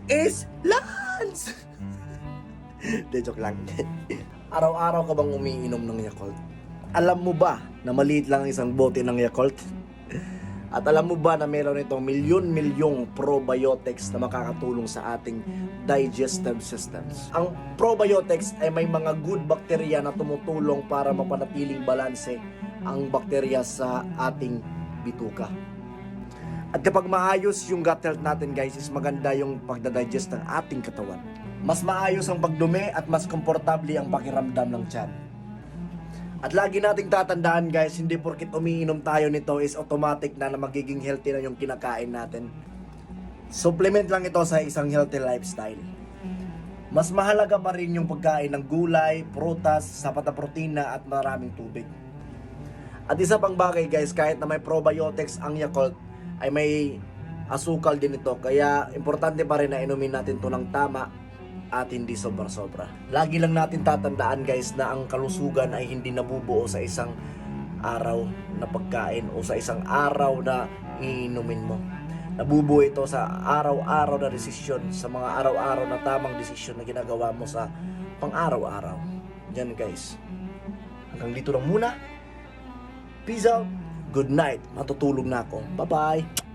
is Lance! De, joke lang. Araw-araw ka bang umiinom ng Yakult? Alam mo ba na maliit lang ang isang bote ng Yakult? At alam mo ba na meron itong milyon-milyong probiotics na makakatulong sa ating digestive systems? Ang probiotics ay may mga good bacteria na tumutulong para mapanatiling balanse ang bakterya sa ating bituka. At kapag maayos yung gut health natin guys, is maganda yung pagdadigest ng ating katawan. Mas maayos ang pagdumi at mas komportable ang pakiramdam ng tiyan. At lagi nating tatandaan guys, hindi porkit umiinom tayo nito is automatic na magiging healthy na yung kinakain natin. Supplement lang ito sa isang healthy lifestyle. Mas mahalaga pa rin yung pagkain ng gulay, prutas, sapat na protina at maraming tubig. At isa pang bagay guys, kahit na may probiotics ang Yakult, ay may asukal din ito. Kaya importante pa rin na inumin natin to ng tama at hindi sobra-sobra. Lagi lang natin tatandaan guys na ang kalusugan ay hindi nabubuo sa isang araw na pagkain o sa isang araw na iinumin mo. Nabubuo ito sa araw-araw na desisyon, sa mga araw-araw na tamang desisyon na ginagawa mo sa pang-araw-araw. Yan guys. Hanggang dito lang muna. Peace out. Good night. Matutulog na ako. Bye-bye.